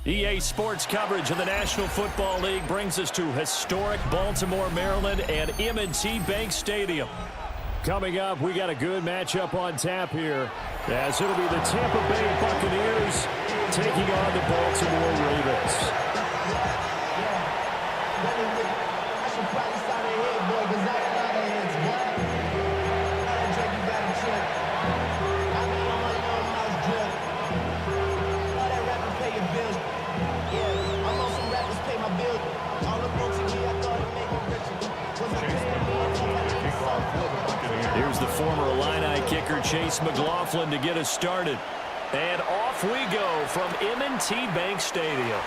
EA Sports coverage of the National Football League brings us to historic Baltimore, Maryland, and M&T Bank Stadium. Coming up, we got a good matchup on tap here, as it'll be the Tampa Bay Buccaneers taking on the Baltimore Ravens. Here's the former Illini kicker, Chase McLaughlin, to get us started. And off we go from M&T Bank Stadium.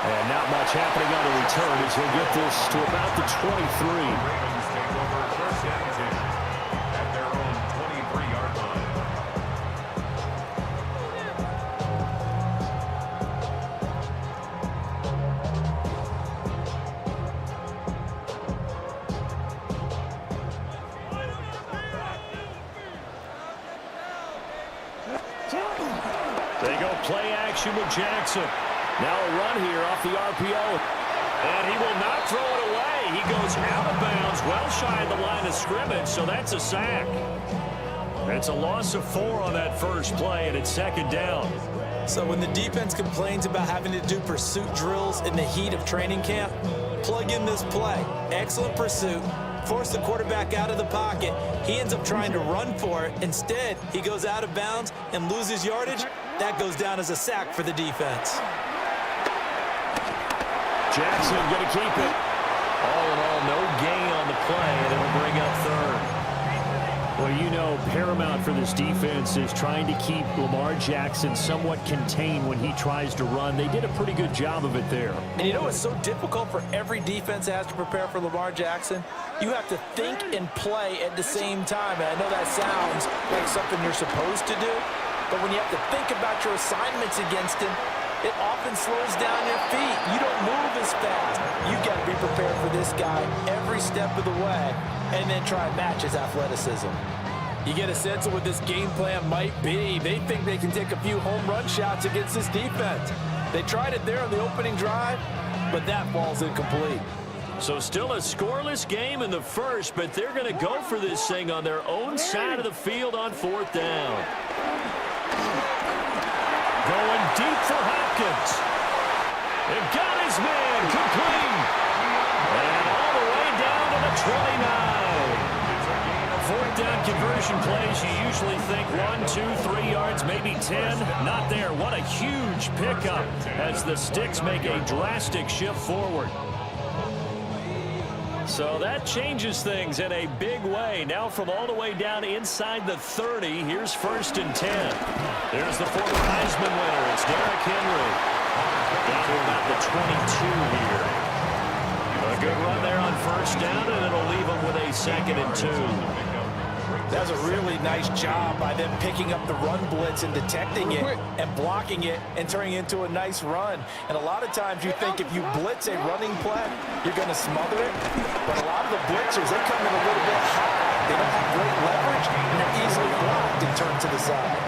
And not much happening on the return as he'll get this to about the 23. Ravens take over first and 10 at their own 23-yard line. They go play action with Jackson. Now a run here off the RPO. And he will not throw it away. He goes out of bounds, well shy of the line of scrimmage, so that's a sack. It's a loss of 4 on that first play, and it's second down. So when the defense complains about having to do pursuit drills in the heat of training camp, plug in this play. Excellent pursuit. Force the quarterback out of the pocket. He ends up trying to run for it. Instead, he goes out of bounds and loses yardage. That goes down as a sack for the defense. Jackson going to keep it. All in all, no gain on the play, and it'll bring up third. Well, you know, paramount for this defense is trying to keep Lamar Jackson somewhat contained when he tries to run. They did a pretty good job of it there. And you know it's so difficult for every defense that has to prepare for Lamar Jackson? You have to think and play at the same time. And I know that sounds like something you're supposed to do, but when you have to think about your assignments against him, it often slows down your feet. You don't move as fast. You got to be prepared for this guy every step of the way and then try and match his athleticism. You get a sense of what this game plan might be. They think they can take a few home run shots against this defense. They tried it there on the opening drive, but that falls incomplete. So still a scoreless game in the first, but they're going to go for this thing on their own side of the field on fourth down. Going deep for Hopkins. They've got his man complete. And all the way down to the 29. Fourth down conversion plays, you usually think 1, 2, 3 yards, maybe 10. Not there. What a huge pickup as the Sticks make a drastic shift forward. So that changes things in a big way. Now from all the way down inside the 30, here's first and 10. There's the former Heisman winner. It's Derrick Henry. Down to about the 22 here. A good run there on first down, and it'll leave them with a 2nd and 2. That was a really nice job by them picking up the run blitz and detecting it and blocking it and turning it into a nice run. And a lot of times you think if you blitz a running play, you're going to smother it. But a lot of the blitzers, they come in a little bit high. They don't have great leverage, and they're easily blocked and turned to the side.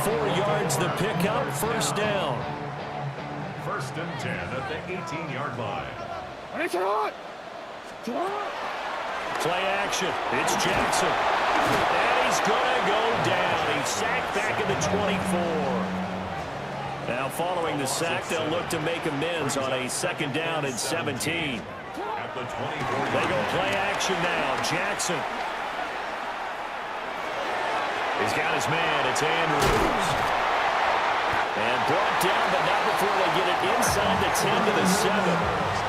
4 yards the pickup, first down. First and 10 at the 18-yard line. Play action. It's Jackson. And he's going to go down. He's sacked back at the 24. Now following the sack, they'll look to make amends on a 2nd down and 17. At the 24. They go play action now. Jackson. He's got his man. It's Andrews. And brought down, but not before they get it inside the 10 to the 7.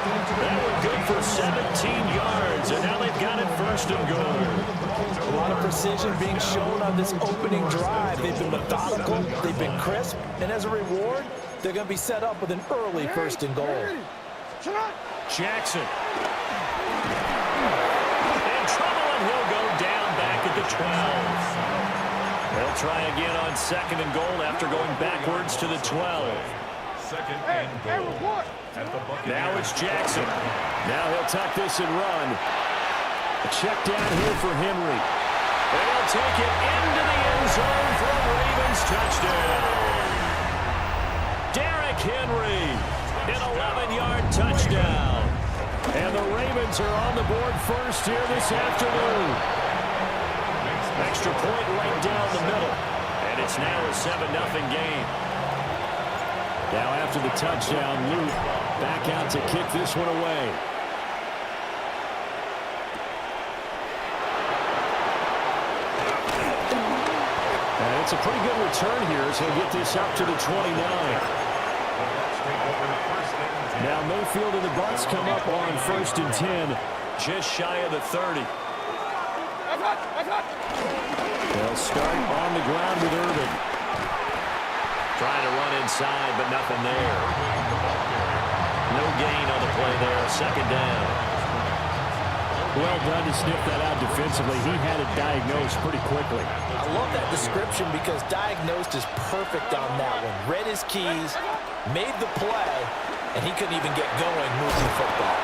That one good for 17 yards, and now they've got it first and goal. A lot of precision being shown on this opening drive. They've been methodical, they've been crisp, and as a reward, they're going to be set up with an early first and goal. Jackson. In trouble, and he'll go down back at the 12. They'll try again on 2nd and goal after going backwards to the 12. 2nd and goal. Now it's Jackson. Now he'll tuck this and run. A check down here for Henry. They'll take it into the end zone for a Ravens touchdown. Henry, an 11-yard touchdown. And the Ravens are on the board first here this afternoon. Extra point right down the middle. And it's now a 7-0 game. Now after the touchdown, Luke back out to kick this one away. And it's a pretty good return here as he'll get this up to the 29. Now Mayfield and the Bucs come up on 1st and 10, just shy of the 30. They'll start on the ground with Irvin. Trying to run inside, but nothing there. No gain on the play there, 2nd down. Well done to sniff that out defensively. He had it diagnosed pretty quickly. I love that description because diagnosed is perfect on that one. Read his keys, made the play, and he couldn't even get going moving the football.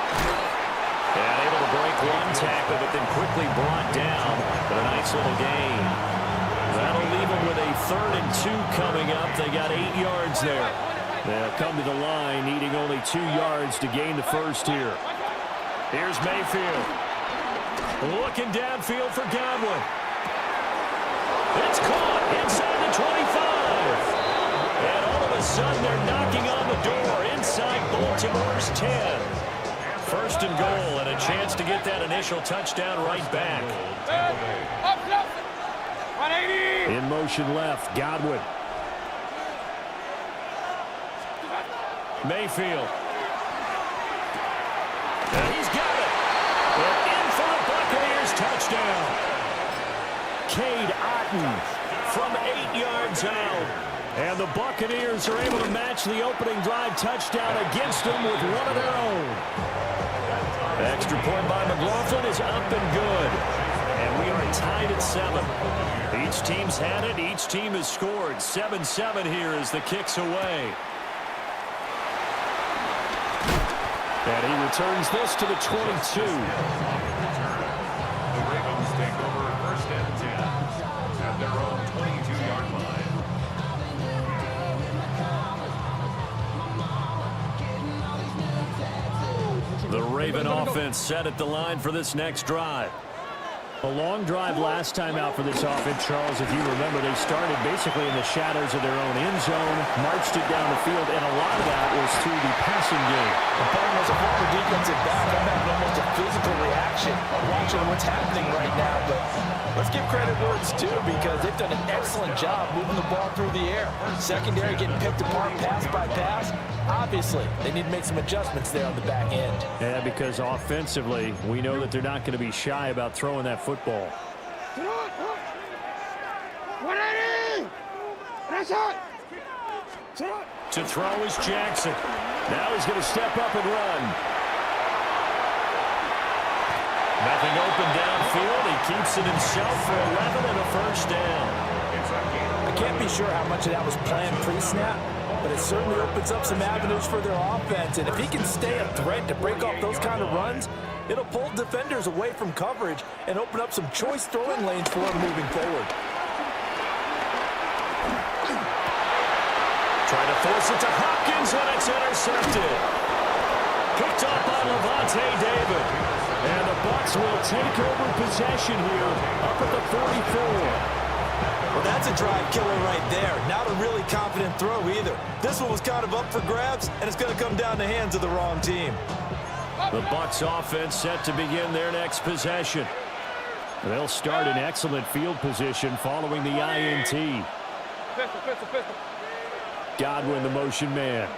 And able to break one tackle, but then quickly brought down. But a nice little gain. That'll leave them with a 3rd and 2 coming up. They got 8 yards there. They'll come to the line, needing only 2 yards to gain the first here. Here's Mayfield. Looking downfield for Godwin. It's caught inside the 25. And all of a sudden, they're knocking on the door inside Baltimore's 10. 1st and goal, and a chance to get that initial touchdown right back. In motion left, Godwin. Mayfield. And he's got it. They're in for the Buccaneers touchdown. Cade Otton from 8 yards out. And the Buccaneers are able to match the opening drive touchdown against them with one of their own. Extra point by McLaughlin is up and good. And we are tied at 7. Each team's had it. Each team has scored. 7-7 here as the kick's away. And he returns this to the 22. The Ravens take over 1st and 10 at their own 22-yard line. The Raven offense set at the line for this next drive. A long drive last time out for this offense, Charles. If you remember, they started basically in the shadows of their own end zone, marched it down the field, and a lot of that was through the passing game. As a former defensive back, I'm having almost a physical reaction watching what's happening right now. But let's give credit where it's due because they've done an excellent job moving the ball through the air. Secondary getting picked apart pass by pass. Obviously, they need to make some adjustments there on the back end. Yeah, because offensively, we know that they're not going to be shy about throwing that football. To throw is Jackson. Now he's going to step up and run. Nothing open downfield. He keeps it himself for 11 and a 1st down. I can't be sure how much of that was planned pre-snap, but it certainly opens up some avenues for their offense. And if he can stay a threat to break off those kind of runs, it'll pull defenders away from coverage and open up some choice throwing lanes for him moving forward. Trying to force it to Hopkins, and it's intercepted. Picked up by Deantae David. And the Bucs will take over possession here up at the 44. Well, that's a drive killer right there. Not a really confident throw either. This one was kind of up for grabs, and it's going to come down the hands of the wrong team. The Bucs offense set to begin their next possession. They'll start in excellent field position following the INT. Godwin, the motion man.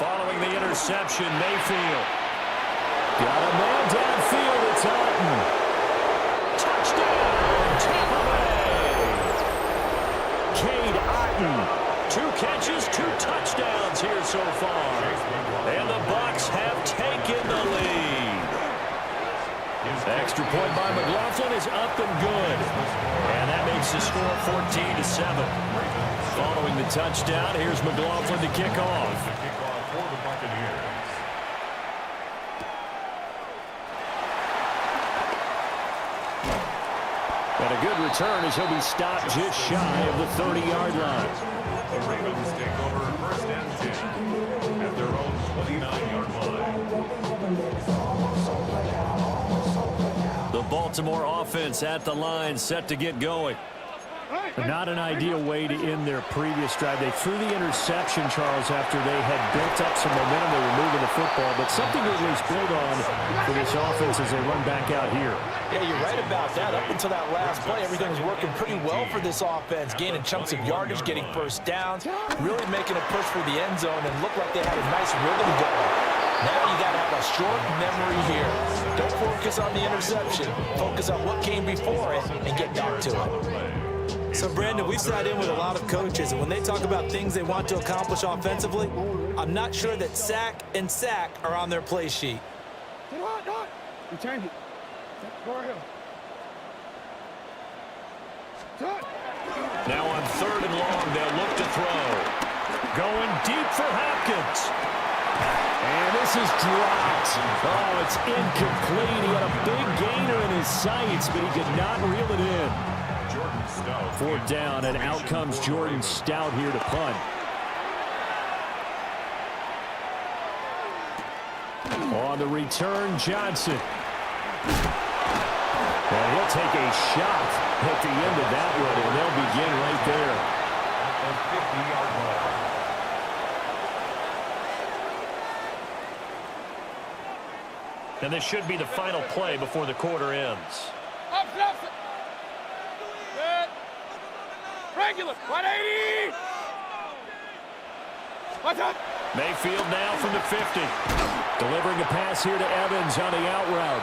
Following the interception, Mayfield. Got a man downfield. It's Otton. Touchdown, Tampa Bay. Cade Otton. 2 catches, 2 touchdowns here so far. And the Bucs have taken the lead. Extra point by McLaughlin is up and good. And that makes the score 14-7. Following the touchdown, here's McLaughlin to kick off. Kickoff for the Buccaneers. And a good return as he'll be stopped just shy of the 30-yard line. The Ravens take over 1st and 10 at their own 29-yard line. The Baltimore offense at the line, set to get going. Not an ideal way to end their previous drive. They threw the interception, Charles, after they had built up some momentum. They were moving the football, but something to at least build on for this offense as they run back out here. Yeah, you're right about that. Up until that last play, everything was working pretty well for this offense, gaining chunks of yardage, getting first downs, really making a push for the end zone, and looked like they had a nice rhythm going. Now you got to have a short memory here. Don't focus on the interception. Focus on what came before it and get back to it. So, Brandon, we've sat in with a lot of coaches, and when they talk about things they want to accomplish offensively, I'm not sure that sack and sack are on their play sheet. You change it. Go ahead. Now on 3rd and long, they'll look to throw. Going deep for Hopkins. And this is dropped. Oh, it's incomplete. He had a big gainer in his sights, but he could not reel it in. 4th down, and out comes Jordan Stout here to punt. On the return, Johnson. And he'll take a shot at the end of that one, and they'll begin right there. At the 50-yard line. And this should be the final play before the quarter ends. Regular, 180! What's up? Mayfield now from the 50. Delivering a pass here to Evans on the out route.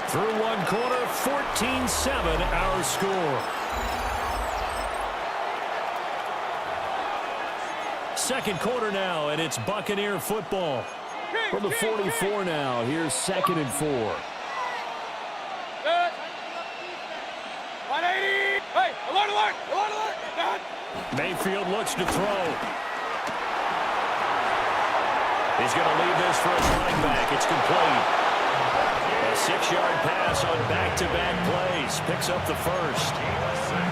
Through one quarter, 14-7 our score. Second quarter now, and it's Buccaneer football. From the 44 now, here's 2nd and 4. Good. 180! Hey, alert, alert, alert, alert! God. Mayfield looks to throw. He's going to leave this for his running back. It's complete. A 6-yard pass on back-to-back plays. Picks up the first.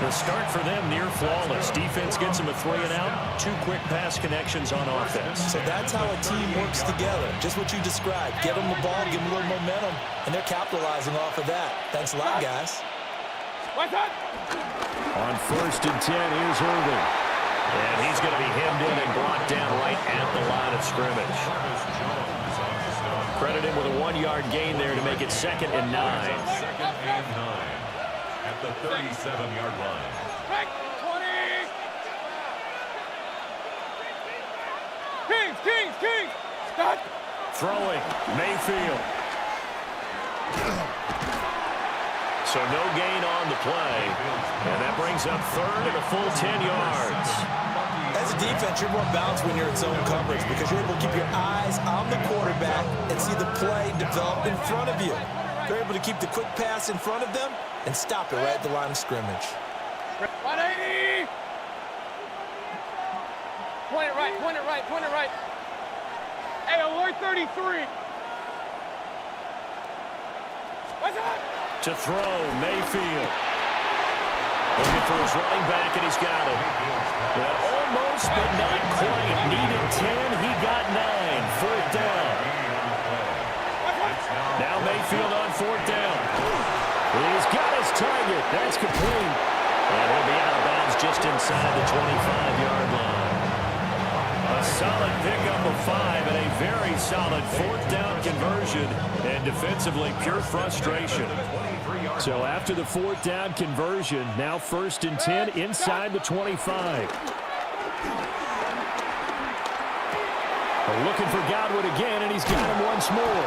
The start for them near flawless. Defense gets him a 3-and-out. 2 quick pass connections on offense. So that's how a team works together. Just what you described. Give them the ball, give them a little momentum, and they're capitalizing off of that. Thanks a lot, guys. What's up? On 1st and 10, here's Irving. And he's going to be hemmed in and brought down right at the line of scrimmage. Credit him with a 1-yard gain there to make it 2nd and 9. 2nd and 9 at the 37-yard line. Break, 20! Kings! Stop! Throwing, Mayfield. So no gain on the play. And that brings up 3rd and a full 10 yards. As a defense, you're more balanced when you're in zone coverage because you're able to keep your eyes on the quarterback and see the play develop in front of you. You're able to keep the quick pass in front of them and stop it right at the line of scrimmage. 180! Point it right. Hey, alert 33! What's up? To throw, Mayfield. Looking for his running back, and he's got it. Well, almost, but not quite. Needed 10, he got 9. 4th down. Now Mayfield on 4th down. He's got his target. That's complete. And he'll be out of bounds just inside the 25-yard line. A solid pickup of 5 and a very solid 4th down conversion. And defensively, pure frustration. So after the 4th down conversion, now 1st and 10 inside the 25. Looking for Godwin again, and he's got him once more.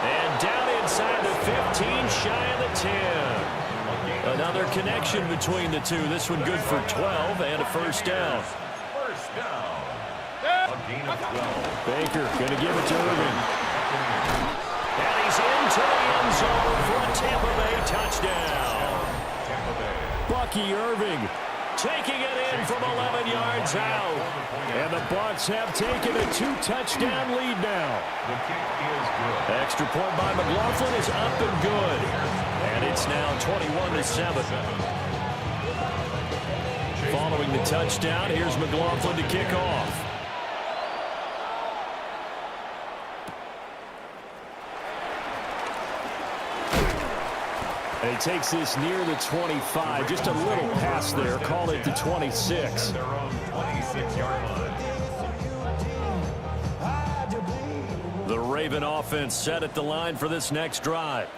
And down inside the 15, shy of the 10. Another connection between the two. This one good for 12 and a 1st down. First down. A gain of 12. Baker going to give it to Irving. And he's into the end zone for a Tampa Bay touchdown. Tampa Bay. Bucky Irving taking it in from 11 yards out. And the Bucs have taken a 2-touchdown lead now. The kick is good. Extra point by McLaughlin is up and good. And it's now 21-7. Following the touchdown, here's McLaughlin to kick off. And he takes this near the 25. Just a little pass there. Call it the 26. Their own 26-yard line. The Raven offense set at the line for this next drive.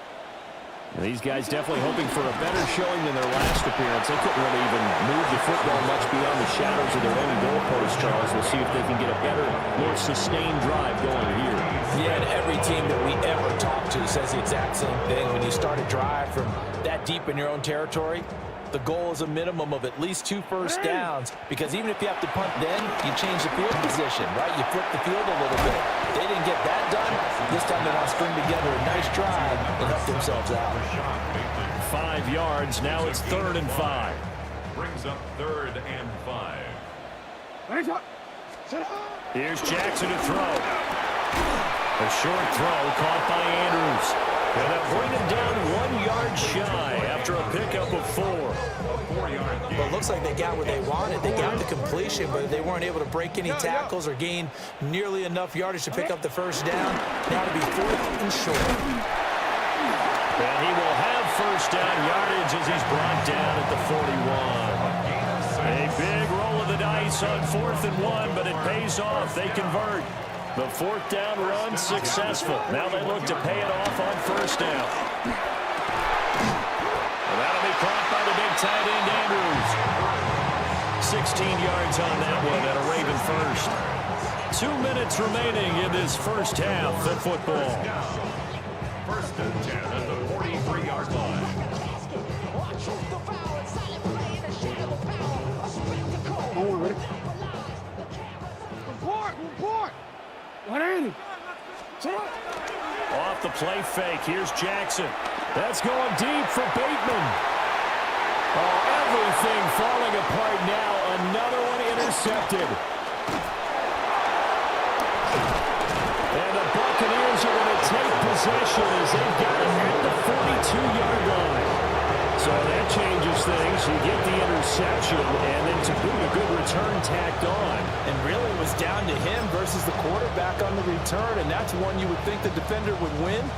And these guys definitely hoping for a better showing than their last appearance. They couldn't really even move the football much beyond the shadows of their own goalpost, Charles. We'll see if they can get a better, more sustained drive going here. Yeah, and every team that we ever talk to says the exact same thing. When you start a drive from that deep in your own territory, the goal is a minimum of at least 2 first downs, because even if you have to punt then, you change the field position, right? You flip the field a little bit. They didn't get that done. This time they want to string together a nice drive and help themselves out. 5 yards. Now it's 3rd and 5. Brings up 3rd and 5. Here's Jackson to throw. A short throw caught by Andrews. And they'll bring him down 1 yard shy after a pickup of 4. Well, it looks like they got what they wanted. They got the completion, but they weren't able to break any tackles or gain nearly enough yardage to pick up the first down. Now to be 4th and short. And he will have first down yardage as he's brought down at the 41. A big roll of the dice on 4th and 1, but it pays off. They convert. The 4th down run successful. Now they look to pay it off on first down. And that'll be caught by the big tight end, Andrews. 16 yards on that one and a Raven first. 2 minutes remaining in this first half of football. 1st and 10 at the 43-yard line. Off the play fake. Here's Jackson. That's going deep for Bateman. Oh, everything falling apart now. Another one intercepted. And the Buccaneers are going to take possession as they've got it at the 42-yard line. So that changes things. You get the interception, and then to boot, a good return tacked on. And really it was down to him versus the quarterback on the return, and that's one you would think the defender would win.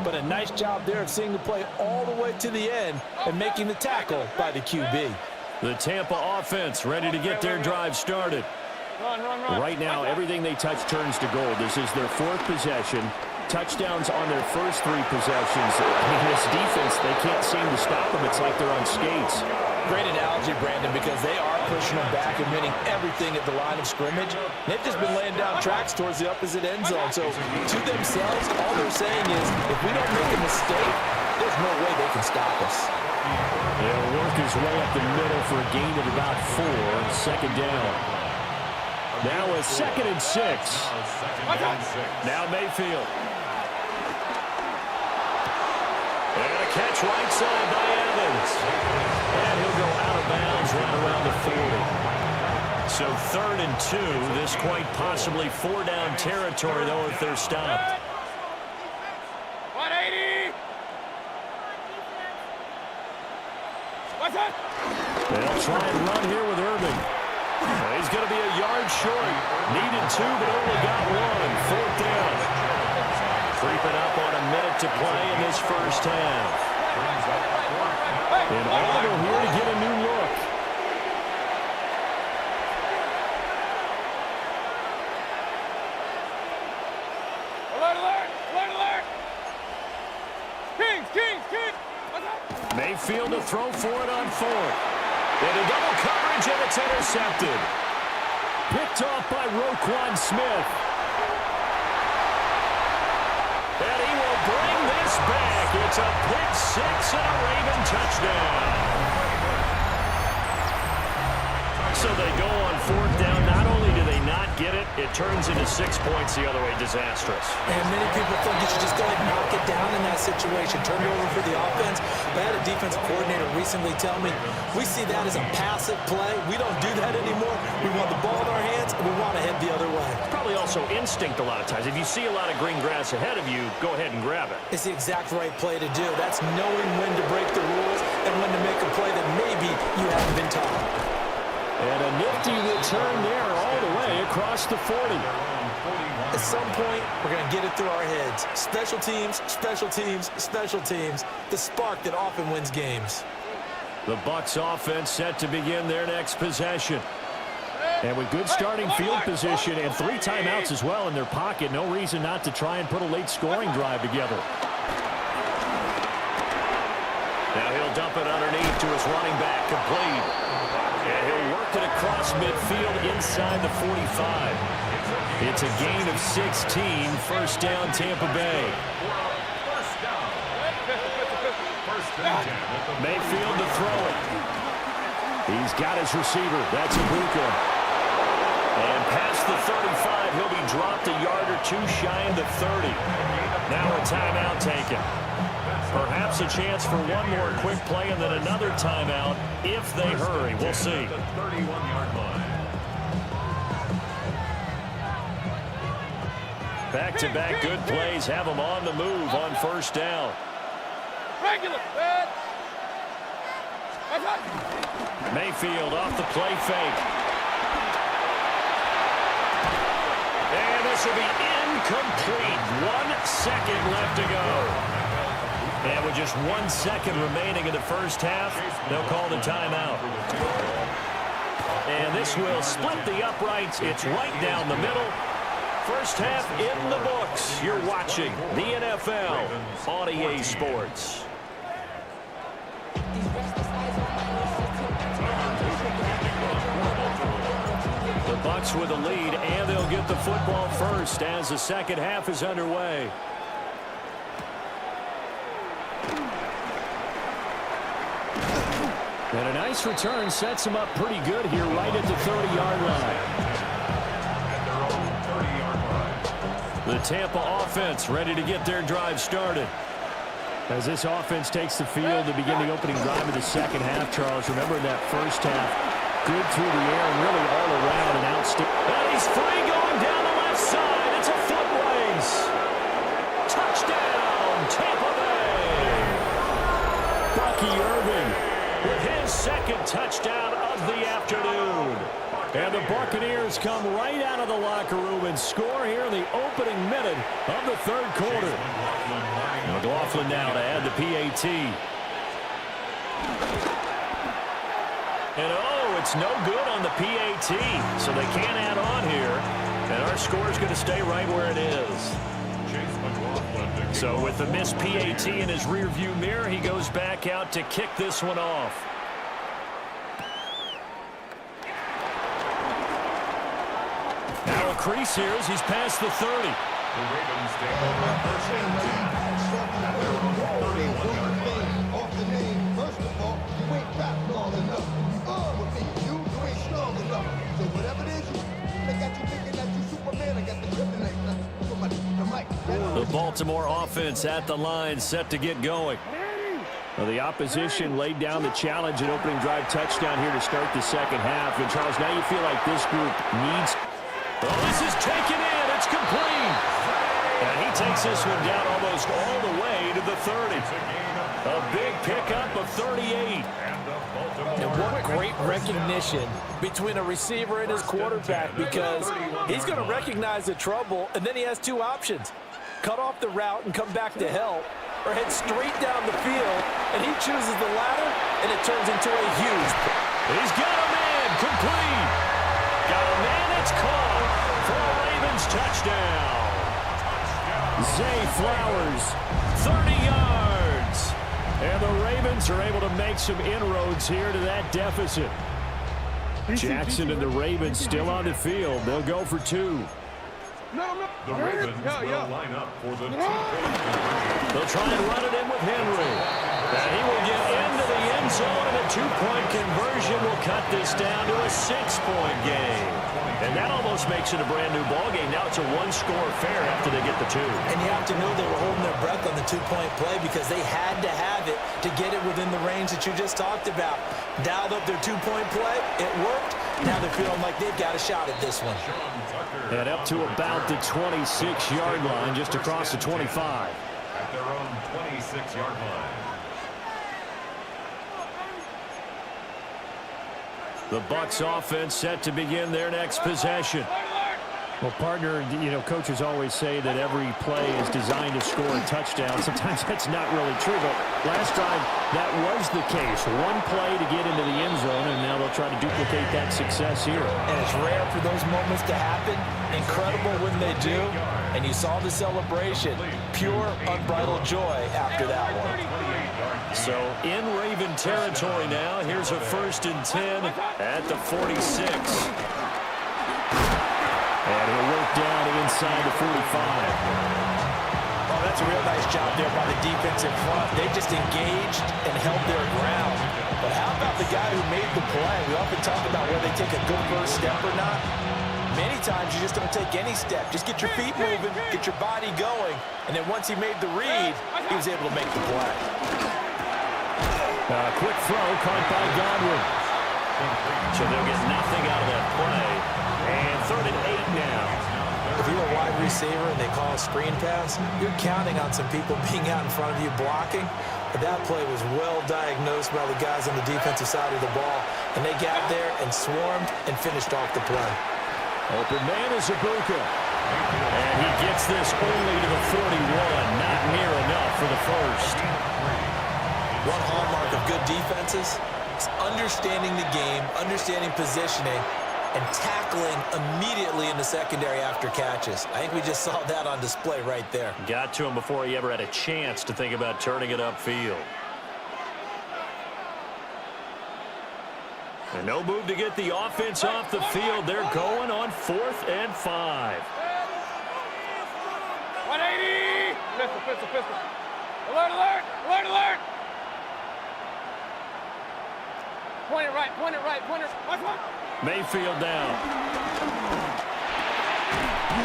But a nice job there of seeing the play all the way to the end and making the tackle by the QB. The Tampa offense ready to get their drive started. Right now, everything they touch turns to gold. This is their 4th possession. Touchdowns on their first 3 possessions. I mean, this defense, they can't seem to stop them. It's like they're on skates. Great analogy, Brandon, because they are pushing them back and winning everything at the line of scrimmage. They've just been laying down tracks towards the opposite end zone. So to themselves, all they're saying is, if we don't make a mistake, there's no way they can stop us. They'll work his way up the middle for a gain of about 4. 2nd down. Now a 2nd and 6. Now Mayfield. And a catch right side by Evans. And he'll go out of bounds right around the 40. So 3rd and 2. This quite possibly 4-down territory, though, if they're stopped. 180. They'll try and run here with Irving. He's going to be a yard short. Needed 2, but only got 1. 4th down. Creeping up on a minute to play in this first half. And Audible here to get a new look. Alert, alert, alert, alert. Kings. Mayfield to throw for it on 4th. Into double coverage, and it's intercepted. Picked off by Roquan Smith. And he will bring this back. It's a pick 6 and a Raven touchdown. So they go on 4th down. Not only do they not get it, it turns into 6 points the other way. Disastrous. And many people think you should just go ahead and knock it down in that situation. situation, turn it over for the offense. But I had a defensive coordinator recently tell me, we see that as a passive play. We don't do that anymore. We want the ball in our hands, and we want to head the other way. Probably also instinct a lot of times. If you see a lot of green grass ahead of you, go ahead and grab it. It's the exact right play to do. That's knowing when to break the rules and when to make a play that maybe you haven't been taught. And a nifty return there all the way across the 40. At some point, we're going to get it through our heads. Special teams, special teams, special teams. The spark that often wins games. The Bucs offense set to begin their next possession. And with good starting field position and 3 timeouts as well in their pocket, no reason not to try and put a late scoring drive together. Now he'll dump it underneath to his running back, complete. And he'll work it across midfield inside the 45. It's a gain of 16, first down Tampa Bay. Mayfield to throw it. He's got his receiver. That's Ibuka. And past the 35, he'll be dropped a yard or 2 shy of the 30. Now a timeout taken. Perhaps a chance for one more quick play and then another timeout if they hurry. We'll see. Back-to-back good plays have them on the move on first down. Mayfield off the play fake. And this will be incomplete. 1 second left to go. And with just 1 second remaining in the first half, they'll call the timeout. And this will split the uprights. It's right down the middle. First half in the books. You're watching the NFL on EA Sports. The Bucs with a lead, and they'll get the football first as the second half is underway. And a nice return sets him up pretty good here right at the 30-yard line. The Tampa offense ready to get their drive started. As this offense takes the field to begin the opening drive of the second half, Charles, remember in that first half, good through the air and really all around and outstanding. And he's free going down the left side. It's a foot race. Touchdown, Tampa Bay. Bucky Irving with his second touchdown of the afternoon. And the Buccaneers come right out of the locker room and score here in the opening minute of the third quarter. McLaughlin now to add the PAT. And oh, it's no good on the PAT, so they can't add on here. And our score is going to stay right where it is. So with the missed PAT in his rearview mirror, he goes back out to kick this one off. Now a crease here as he's past the 30. The Ravens take over first and 10. At their own 31-yard line. Off the name, first of all, you ain't fast long enough. With me, you ain't strong enough. So whatever it is, they got you thinking that you Superman. I got the kryptonite. Somebody with the mic. The Baltimore offense at the line, set to get going. Well, the opposition laid down the challenge and opening drive touchdown here to start the second half. And, Charles, now you feel like this group needs... Oh, this is taken in. It's complete. And he takes this one down almost all the way to the 30. A big pickup of 38. And what great recognition between a receiver and his quarterback, because he's going to recognize the trouble, and then he has 2 options. Cut off the route and come back to help, or head straight down the field, and he chooses the latter, and it turns into a huge... He's got a man, complete. Got a man, it's caught for a Ravens touchdown. Zay Flowers, 30 yards. and the Ravens are able to make some inroads here to that deficit. Jackson and the Ravens still on the field. They'll go for 2. The Ravens will line up for the 2-point conversion. They'll try and run it in with Henry. And he will get into the end zone, and a two-point conversion will cut this down to a 6-point game. And that almost makes it a brand-new ball game. Now it's a one-score affair after they get the two. And you have to know they were holding their breath on the two-point play because they had to have it to get it within the range that you just talked about. Dialed up their two-point play. It worked. Now they're feeling like they've got a shot at this one. And up to about the 26-yard line, just across the 25. At their own 26-yard line. The Bucs offense set to begin their next possession. Well, partner, you know, coaches always say that every play is designed to score a touchdown. Sometimes that's not really true, but last time that was the case. One play to get into the end zone, and now they'll try to duplicate that success here. And it's rare for those moments to happen. Incredible when they do. And you saw the celebration. Pure, unbridled joy after that one. So in Raven territory now. Here's a 1st and 10 at the 46. And he'll work down inside the 45. Oh, that's a real nice job there by the defense in front. They just engaged and held their ground. But how about the guy who made the play? We often talk about whether they take a good first step or not. Many times you just don't take any step. Just get your feet moving, get your body going. And then once he made the read, he was able to make the play. Quick throw caught by Godwin. So they'll get nothing out of that play. And 3rd and 8 now. If you're a wide receiver and they call a screen pass, you're counting on some people being out in front of you blocking. But that play was well diagnosed by the guys on the defensive side of the ball. And they got there and swarmed and finished off the play. Open man is Ibuka. And he gets this only to the 41. Not near enough for the first. One hallmark of good defenses is understanding the game, understanding positioning, and tackling immediately in the secondary after catches. I think we just saw that on display right there. Got to him before he ever had a chance to think about turning it upfield. And no move to get the offense off the field. They're going on 4th and 5. 180! Pistol. Alert! Point it right. Mayfield down.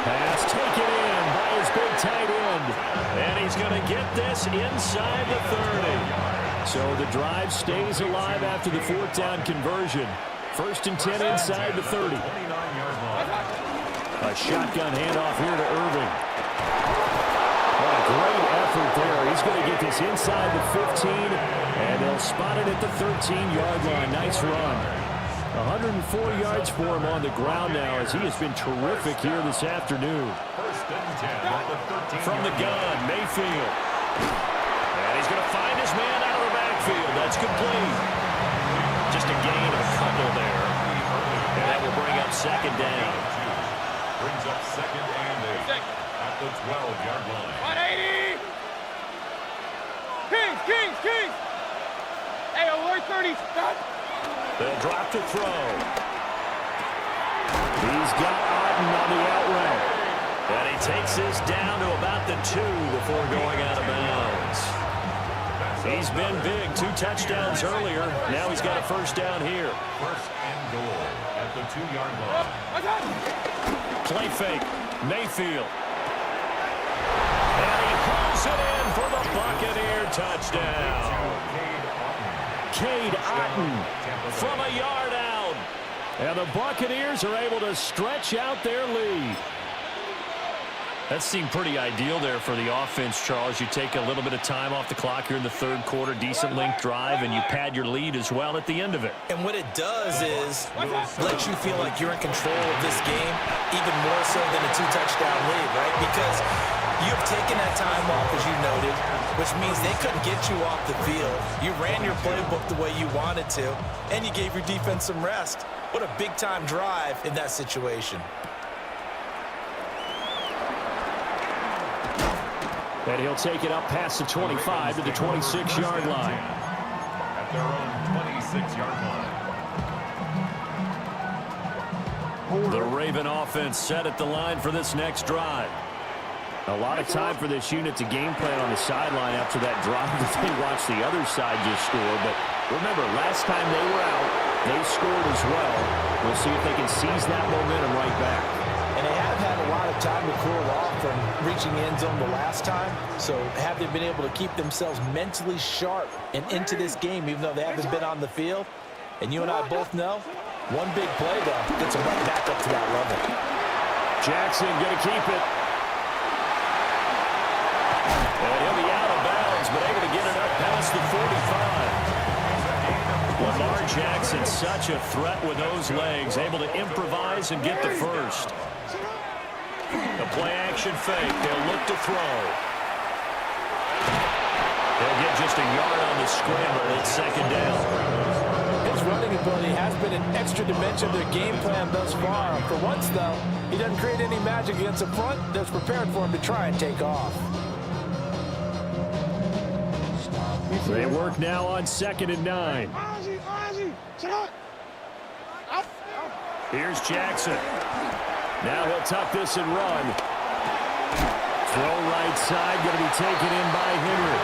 Pass taken in by his big tight end. And he's going to get this inside the 30. So the drive stays alive after the 4th down conversion. 1st and 10 inside the 30. A shotgun handoff here to Irving. Oh, great effort there. He's going to get this inside the 15, and they'll spot it at the 13-yard line. Nice run. 104 yards for him on the ground now as he has been terrific here this afternoon. 1st and 10 at the 13. From the gun, Mayfield. And he's going to find his man out of the backfield. That's complete. Just a gain of a couple there. And that will bring up 2nd down. Brings up 2nd and 8 at the 12-yard line. 180! Kings! Hey, alert 30, stop! They'll drop to throw. He's got Otten on the out route. And he takes this down to about the 2 before going out of bounds. He's been big. 2 touchdowns earlier. Now he's got a 1st down here. 1st and goal at the 2-yard line. Play fake. Mayfield. And he hauls it in for the Buccaneer touchdown. Cade Otten From a yard out. And the Buccaneers are able to stretch out their lead. That seemed pretty ideal there for the offense, Charles. You take a little bit of time off the clock here in the 3rd quarter, decent length drive, and you pad your lead as well at the end of it. And what it does is let you feel like you're in control of this game, even more so than a 2-touchdown lead, right? Because you've taken that time off, as you noted, which means they couldn't get you off the field. You ran your playbook the way you wanted to, and you gave your defense some rest. What a big-time drive in that situation. And he'll take it up past the 25 to the 26-yard line. At their own 26-yard line. The Raven offense set at the line for this next drive. A lot of time for this unit to game plan on the sideline after that drive that they watched the other side just score. But remember, last time they were out, they scored as well. We'll see if they can seize that momentum right back. And they have had a lot of time to cool off from reaching the end zone the last time. So have they been able to keep themselves mentally sharp and into this game, even though they haven't been on the field? And you and I both know, one big play, though, gets them right back up to that level. Jackson going to keep it. And he'll be out of bounds, but able to get it up past the 45. Lamar Jackson, such a threat with those legs, able to improvise and get the first. The play-action fake. They'll look to throw. They'll get just a yard on the scramble. It's second down. His running ability has been an extra dimension of their game plan thus far. For once, though, he doesn't create any magic against the front that's prepared for him to try and take off. They work now on 2nd and 9. Here's Jackson. Now he'll tuck this and run. Throw right side, going to be taken in by Henry.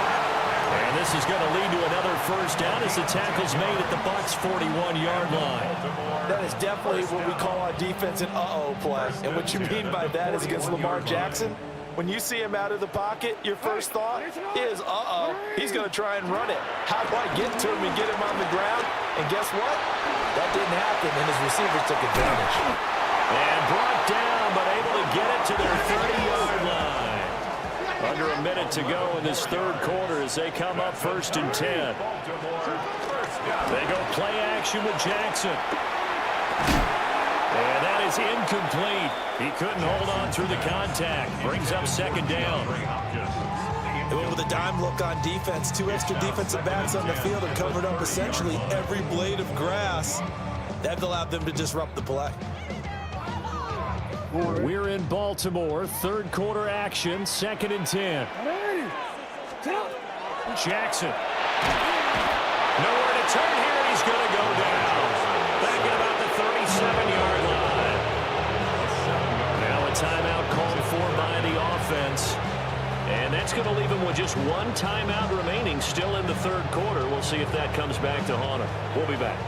And this is going to lead to another first down as the tackle's made at the Bucs' 41-yard line. That is definitely what we call our defense an uh-oh play. And what you mean by that is against Lamar Jackson, when you see him out of the pocket, your first thought is, uh-oh, he's going to try and run it. How do I get to him and get him on the ground? And guess what? That didn't happen, and his receivers took advantage. And brought down, but able to get it to their 30-yard line. Under a minute to go in this third quarter as they come up 1st and 10. They go play action with Jackson. And that is incomplete. He couldn't hold on through the contact. Brings up second down. They went with a dime look on defense. 2 extra defensive backs on the field and covered up essentially every blade of grass. That allowed them to disrupt the play. We're in Baltimore. Third quarter action. 2nd and 10. Jackson. Nowhere to turn here. He's going to go down. Back at about the 37-yard line. Now a timeout called for by the offense. And that's going to leave him with just one timeout remaining still in the third quarter. We'll see if that comes back to haunt him. We'll be back.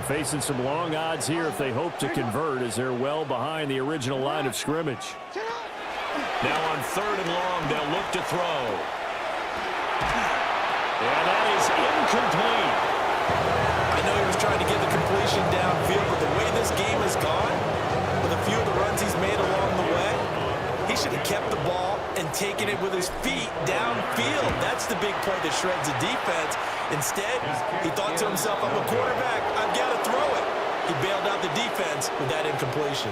Facing some long odds here if they hope to convert as they're well behind the original line of scrimmage. Now on 3rd and long, they'll look to throw. And that is incomplete. I know he was trying to get the completion downfield, but the way this game has gone, with a few of the runs he's made along the way, he should have kept the ball and taken it with his feet downfield. That's the big play that shreds the defense. Instead, he thought to himself, I'm a quarterback, I've got to throw it. He bailed out the defense with that incompletion.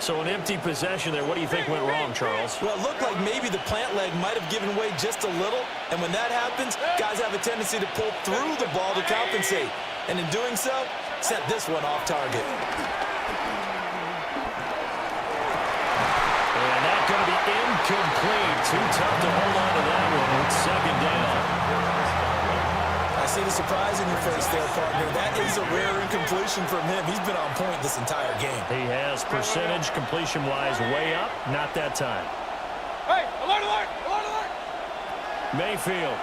So an empty possession there. What do you think went wrong, Charles? Well, it looked like maybe the plant leg might have given way just a little. And when that happens, guys have a tendency to pull through the ball to compensate. And in doing so, sent this one off target. And that's going to be incomplete. Too tough to hold on to that one. It's second down. I see the surprise in your face there, partner. That is a rare incompletion from him. He's been on point this entire game. He has percentage completion-wise way up. Not that time. Hey, alert, alert, alert, alert. Mayfield.